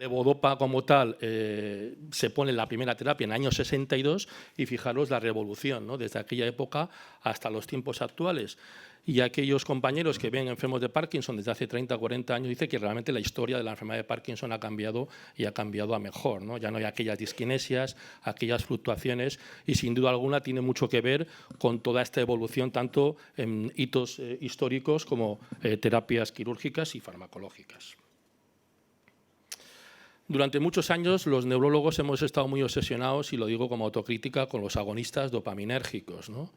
Levodopa como tal se pone en la primera terapia en el año 62 y fijaros la revolución, ¿no? Desde aquella época hasta los tiempos actuales. Y aquellos compañeros que ven enfermos de Parkinson desde hace 30 o 40 años dicen que realmente la historia de la enfermedad de Parkinson ha cambiado y ha cambiado a mejor, ¿no? Ya no hay aquellas disquinesias, aquellas fluctuaciones y sin duda alguna tiene mucho que ver con toda esta evolución tanto en hitos históricos como terapias quirúrgicas y farmacológicas. Durante muchos años los neurólogos hemos estado muy obsesionados, y lo digo como autocrítica, con los agonistas dopaminérgicos, ¿no?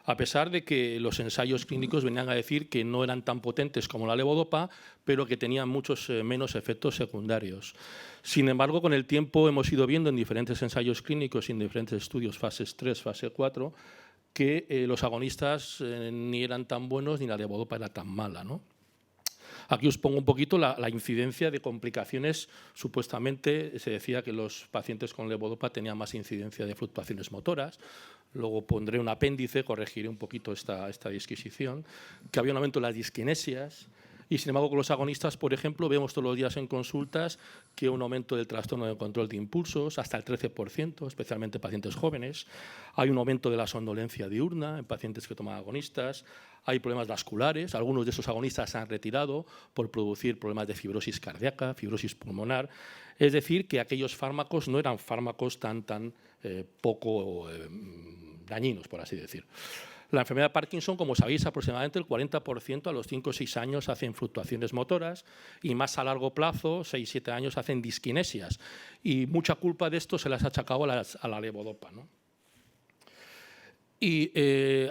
A pesar de que los ensayos clínicos venían a decir que no eran tan potentes como la levodopa, pero que tenían muchos menos efectos secundarios. Sin embargo, con el tiempo hemos ido viendo en diferentes ensayos clínicos y en diferentes estudios, fases 3, fase 4, que los agonistas ni eran tan buenos ni la levodopa era tan mala, ¿no? Aquí os pongo un poquito la incidencia de complicaciones. Supuestamente se decía que los pacientes con levodopa tenían más incidencia de fluctuaciones motoras. Luego pondré un apéndice, corregiré un poquito esta disquisición, que había un aumento de las disquinesias. Y, sin embargo, con los agonistas, por ejemplo, vemos todos los días en consultas que un aumento del trastorno de control de impulsos, hasta el 13%, especialmente en pacientes jóvenes. Hay un aumento de la somnolencia diurna en pacientes que toman agonistas. Hay problemas vasculares. Algunos de esos agonistas se han retirado por producir problemas de fibrosis cardíaca, fibrosis pulmonar. Es decir, que aquellos fármacos no eran fármacos tan poco dañinos, por así decir. La enfermedad de Parkinson, como sabéis, aproximadamente el 40% a los 5 o 6 años hacen fluctuaciones motoras y más a largo plazo, 6-7 años, hacen disquinesias. Y mucha culpa de esto se las ha achacado a la levodopa, ¿no? Y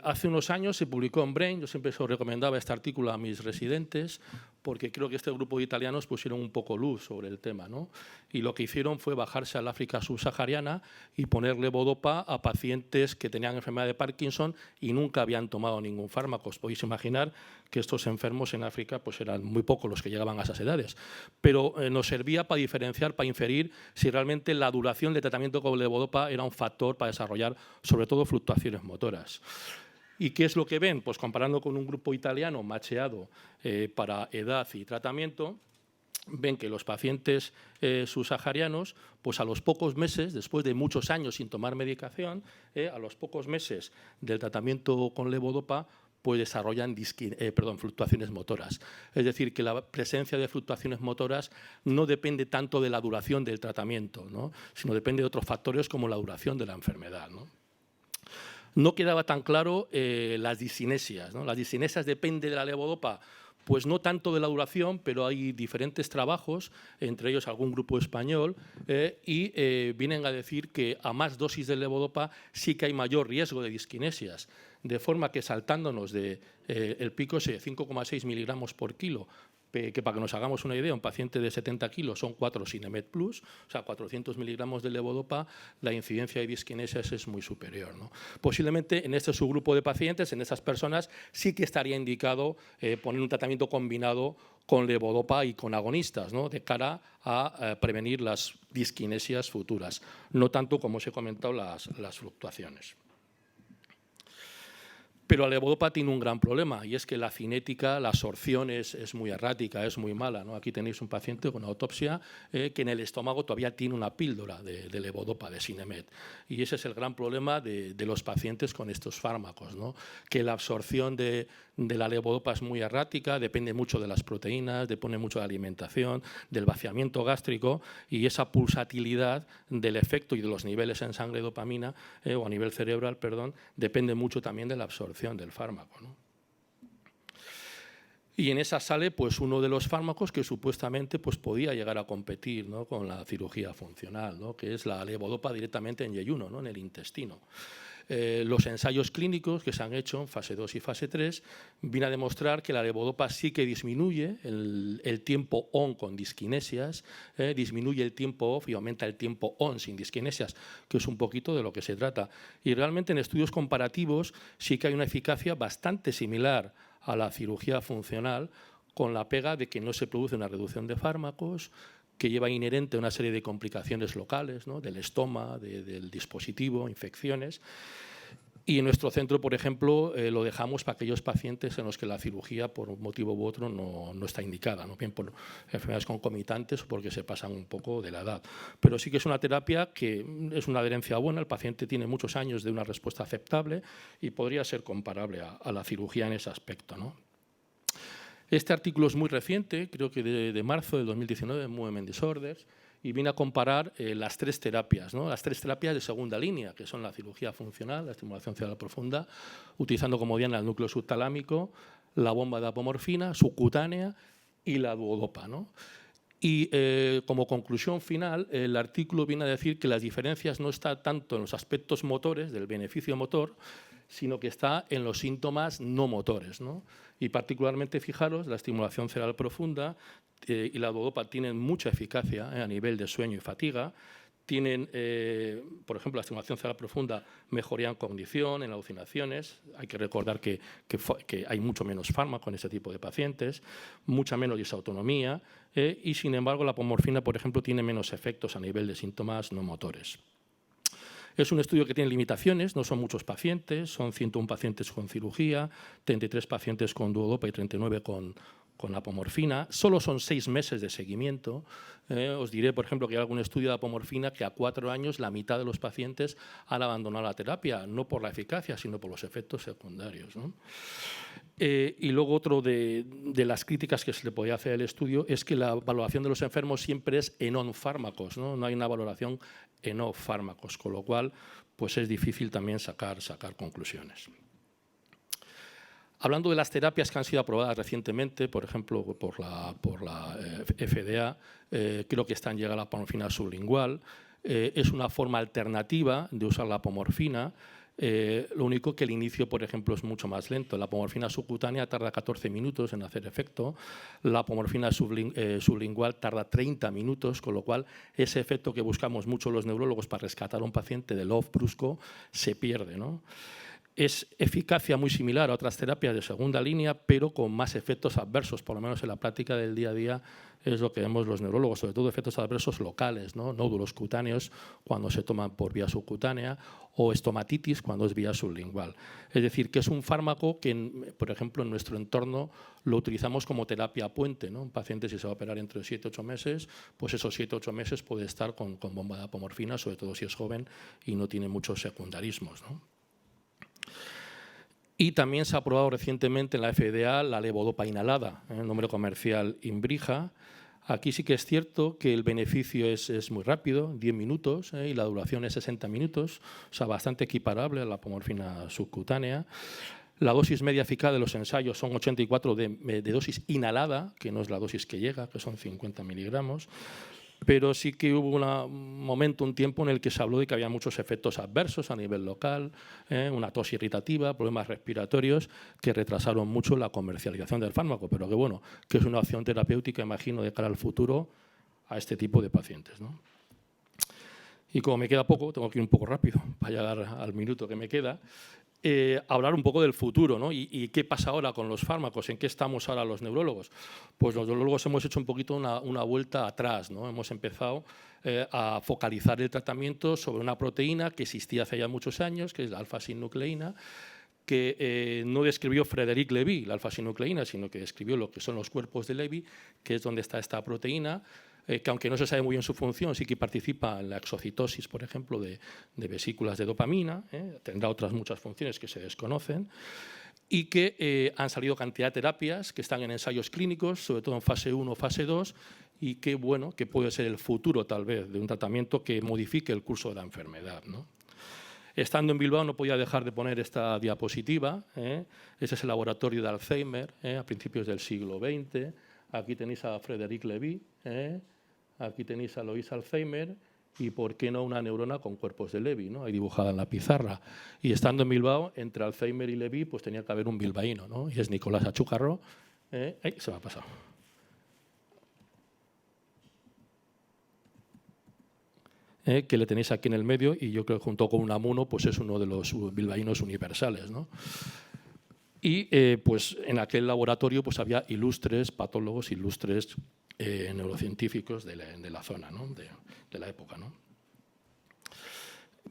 hace unos años se publicó en Brain, yo siempre os recomendaba este artículo a mis residentes, porque creo que este grupo de italianos pusieron un poco luz sobre el tema, ¿no? Y lo que hicieron fue bajarse al África subsahariana y poner levodopa a pacientes que tenían enfermedad de Parkinson y nunca habían tomado ningún fármaco. Os podéis imaginar que estos enfermos en África pues eran muy pocos los que llegaban a esas edades. Pero nos servía para diferenciar, para inferir si realmente la duración de tratamiento con levodopa era un factor para desarrollar, sobre todo, fluctuaciones motoras. ¿Y qué es lo que ven? Pues comparando con un grupo italiano macheado para edad y tratamiento, ven que los pacientes subsaharianos, pues a los pocos meses, después de muchos años sin tomar medicación, a los pocos meses del tratamiento con levodopa, pues desarrollan fluctuaciones motoras. Es decir, que la presencia de fluctuaciones motoras no depende tanto de la duración del tratamiento, ¿no? Sino depende de otros factores como la duración de la enfermedad, ¿no? No quedaba tan claro las discinesias, ¿no? Las discinesias dependen de la levodopa, pues no tanto de la duración, pero hay diferentes trabajos, entre ellos algún grupo español, y vienen a decir que a más dosis de levodopa sí que hay mayor riesgo de disquinesias, de forma que saltándonos el pico de 5,6 miligramos por kilo, que para que nos hagamos una idea, un paciente de 70 kilos son 4 Sinemet Plus, o sea, 400 miligramos de levodopa, la incidencia de disquinesias es muy superior, ¿no? Posiblemente en este subgrupo de pacientes, en estas personas, sí que estaría indicado poner un tratamiento combinado con levodopa y con agonistas, ¿no? De cara a prevenir las disquinesias futuras, no tanto como os he comentado las fluctuaciones. Pero la levodopa tiene un gran problema, y es que la cinética, la absorción es muy errática, es muy mala, ¿no? Aquí tenéis un paciente con autopsia que en el estómago todavía tiene una píldora de levodopa, de Sinemet. Y ese es el gran problema de los pacientes con estos fármacos, ¿no? Que la absorción de la levodopa es muy errática, depende mucho de las proteínas, depende mucho de la alimentación, del vaciamiento gástrico, y esa pulsatilidad del efecto y de los niveles en sangre de dopamina, o a nivel cerebral, perdón, depende mucho también de la absorción del fármaco, ¿no? Y en esa sale pues, uno de los fármacos que supuestamente pues, podía llegar a competir, ¿no? Con la cirugía funcional, ¿no? Que es la levodopa directamente en yeyuno, ¿no? En el intestino. Los ensayos clínicos que se han hecho en fase 2 y fase 3 vienen a demostrar que la levodopa sí que disminuye el tiempo on con disquinesias, disminuye el tiempo off y aumenta el tiempo on sin disquinesias, que es un poquito de lo que se trata. Y realmente en estudios comparativos sí que hay una eficacia bastante similar a la cirugía funcional, con la pega de que no se produce una reducción de fármacos, que lleva inherente una serie de complicaciones locales, ¿no? Del estómago, del dispositivo, infecciones. Y en nuestro centro, por ejemplo, lo dejamos para aquellos pacientes en los que la cirugía, por un motivo u otro, no está indicada, ¿no? Bien por enfermedades concomitantes o porque se pasan un poco de la edad. Pero sí que es una terapia que es una adherencia buena, el paciente tiene muchos años de una respuesta aceptable y podría ser comparable a la cirugía en ese aspecto, ¿no? Este artículo es muy reciente, creo que de marzo de 2019, Movement Disorders, y viene a comparar las tres terapias, ¿no? Las tres terapias de segunda línea, que son la cirugía funcional, la estimulación cerebral profunda, utilizando como diana el núcleo subtalámico, la bomba de apomorfina subcutánea y la duodopa, ¿no? Y como conclusión final, el artículo viene a decir que las diferencias no están tanto en los aspectos motores, del beneficio motor, sino que está en los síntomas no motores, ¿no? Y particularmente, fijaros, la estimulación cerebral profunda y la duodopa tienen mucha eficacia a nivel de sueño y fatiga. Tienen, por ejemplo, la estimulación cerebral profunda mejoría en cognición, en alucinaciones. Hay que recordar que hay mucho menos fármaco en este tipo de pacientes, mucha menos disautonomía y, sin embargo, la apomorfina, por ejemplo, tiene menos efectos a nivel de síntomas no motores. Es un estudio que tiene limitaciones, no son muchos pacientes, son 101 pacientes con cirugía, 33 pacientes con duodopa y 39 con apomorfina. Solo son 6 meses de seguimiento. Os diré, por ejemplo, que hay algún estudio de apomorfina que a 4 años la mitad de los pacientes han abandonado la terapia, no por la eficacia, sino por los efectos secundarios, ¿no? Y luego otro de las críticas que se le podía hacer al estudio es que la valoración de los enfermos siempre es en on-fármacos, ¿no? No hay una valoración en off-fármacos, con lo cual pues es difícil también sacar conclusiones. Hablando de las terapias que han sido aprobadas recientemente, por ejemplo, por la FDA, creo que están llegando a la apomorfina sublingual. Es una forma alternativa de usar la apomorfina. Lo único que el inicio, por ejemplo, es mucho más lento. La apomorfina subcutánea tarda 14 minutos en hacer efecto. La apomorfina sublingual tarda 30 minutos, con lo cual ese efecto que buscamos mucho los neurólogos para rescatar a un paciente del off brusco se pierde, ¿no? Es eficacia muy similar a otras terapias de segunda línea, pero con más efectos adversos, por lo menos en la práctica del día a día es lo que vemos los neurólogos, sobre todo efectos adversos locales, ¿no? Nódulos cutáneos cuando se toman por vía subcutánea o estomatitis cuando es vía sublingual. Es decir, que es un fármaco que, por ejemplo, en nuestro entorno lo utilizamos como terapia puente, ¿no? Un paciente, si se va a operar entre 7 y 8 meses, pues esos 7 o 8 meses puede estar con bomba de apomorfina, sobre todo si es joven y no tiene muchos secundarismos, ¿no? Y también se ha aprobado recientemente en la FDA la levodopa inhalada, el nombre comercial Imbrija. Aquí sí que es cierto que el beneficio es muy rápido, 10 minutos, y la duración es 60 minutos, o sea, bastante equiparable a la apomorfina subcutánea. La dosis media eficaz de los ensayos son 84 de dosis inhalada, que no es la dosis que llega, que son 50 miligramos. Pero sí que hubo un tiempo en el que se habló de que había muchos efectos adversos a nivel local, una tos irritativa, problemas respiratorios, que retrasaron mucho la comercialización del fármaco, pero que bueno, que es una opción terapéutica, imagino, de cara al futuro a este tipo de pacientes, ¿no? Y como me queda poco, tengo que ir un poco rápido para llegar al minuto que me queda. Hablar un poco del futuro, ¿no? Y qué pasa ahora con los fármacos, en qué estamos ahora los neurólogos. Pues los neurólogos hemos hecho un poquito una vuelta atrás, ¿no? Hemos empezado a focalizar el tratamiento sobre una proteína que existía hace ya muchos años, que es la alfa-sinucleína, que no describió Frédéric Lévy, la alfa-sinucleína, sino que describió lo que son los cuerpos de Lévy, que es donde está esta proteína, que aunque no se sabe muy bien su función, sí que participa en la exocitosis, por ejemplo, de vesículas de dopamina, tendrá otras muchas funciones que se desconocen, y que han salido cantidad de terapias que están en ensayos clínicos, sobre todo en fase 1 o fase 2, y que, bueno, que puede ser el futuro, tal vez, de un tratamiento que modifique el curso de la enfermedad, ¿no? Estando en Bilbao no podía dejar de poner esta diapositiva. Ese es el laboratorio de Alzheimer a principios del siglo XX. Aquí tenéis a Frédéric Lévy, aquí tenéis a Alois Alzheimer y, ¿por qué no, una neurona con cuerpos de Lévy, ¿no? Ahí dibujada en la pizarra. Y estando en Bilbao, entre Alzheimer y Lévy, pues tenía que haber un bilbaíno, ¿no? Y es Nicolás Achúcarro. Se me ha pasado. Que le tenéis aquí en el medio, y yo creo que junto con Unamuno pues es uno de los bilbaínos universales, ¿no? Y pues en aquel laboratorio pues había ilustres patólogos, ilustres neurocientíficos de la zona, ¿no? de la época, ¿no?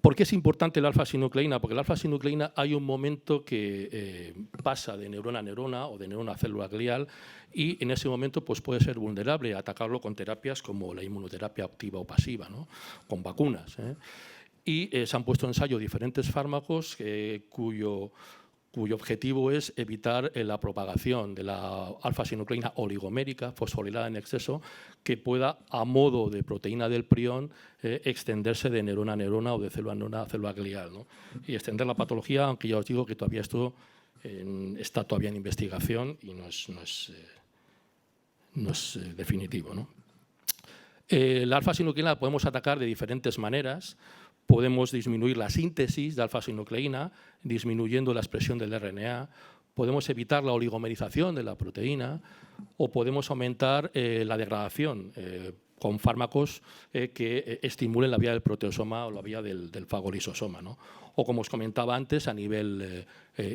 ¿Por qué es importante la alfa-sinucleína? Porque la alfa-sinucleína hay un momento que pasa de neurona a neurona o de neurona a célula glial y en ese momento pues, puede ser vulnerable a atacarlo con terapias como la inmunoterapia activa o pasiva, ¿no? Con vacunas. Y se han puesto en ensayo diferentes fármacos cuyo objetivo es evitar la propagación de la alfa-sinucleína oligomérica, fosforilada en exceso, que pueda, a modo de proteína del prión, extenderse de neurona a neurona o de célula a neurona a célula glial, ¿no? Y extender la patología, aunque ya os digo que todavía esto está todavía en investigación y no es definitivo, ¿no? La alfa-sinucleína la podemos atacar de diferentes maneras. Podemos disminuir la síntesis de alfa-sinucleína, disminuyendo la expresión del RNA. Podemos evitar la oligomerización de la proteína o podemos aumentar la degradación con fármacos que estimulen la vía del proteosoma o la vía del fagolisosoma, ¿no? O, como os comentaba antes, a nivel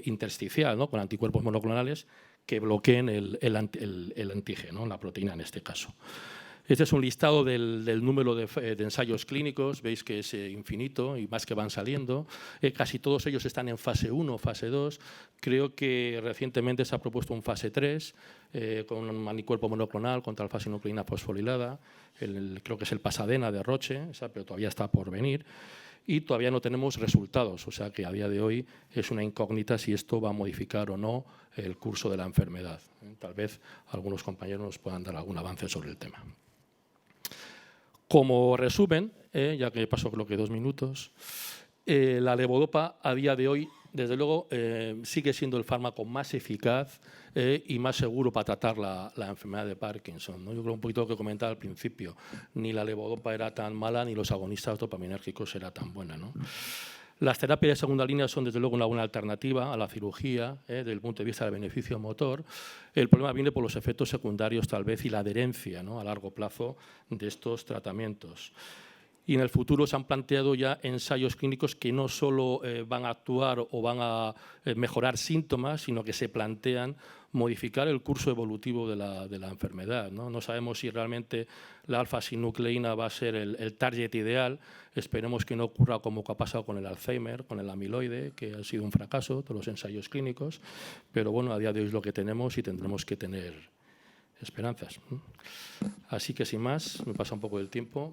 intersticial, ¿no? Con anticuerpos monoclonales que bloqueen el antígeno, la proteína en este caso. Este es un listado del número de ensayos clínicos, veis que es infinito y más que van saliendo. Casi todos ellos están en fase 1, fase 2. Creo que recientemente se ha propuesto un fase 3 con un anticuerpo monoclonal contra alfa-sinucleína fosforilada. Creo que es el Pasadena de Roche, pero todavía está por venir. Y todavía no tenemos resultados, o sea que a día de hoy es una incógnita si esto va a modificar o no el curso de la enfermedad. Tal vez algunos compañeros nos puedan dar algún avance sobre el tema. Como resumen, ya que paso creo que 2 minutos, la levodopa a día de hoy, desde luego, sigue siendo el fármaco más eficaz y más seguro para tratar la enfermedad de Parkinson, ¿no? Yo creo un poquito lo que comentaba al principio, ni la levodopa era tan mala ni los agonistas dopaminérgicos era tan buena, ¿no? Las terapias de segunda línea son, desde luego, una buena alternativa a la cirugía desde el punto de vista del beneficio motor. El problema viene por los efectos secundarios, tal vez, y la adherencia, ¿no?, a largo plazo de estos tratamientos. Y en el futuro se han planteado ya ensayos clínicos que no solo van a actuar o van a mejorar síntomas, sino que se plantean modificar el curso evolutivo de la enfermedad, ¿no? No sabemos si realmente la alfa-sinucleína va a ser el target ideal. Esperemos que no ocurra como ha pasado con el Alzheimer, con el amiloide, que ha sido un fracaso de los ensayos clínicos. Pero bueno, a día de hoy es lo que tenemos y tendremos que tener esperanzas. Así que sin más, me pasa un poco del tiempo.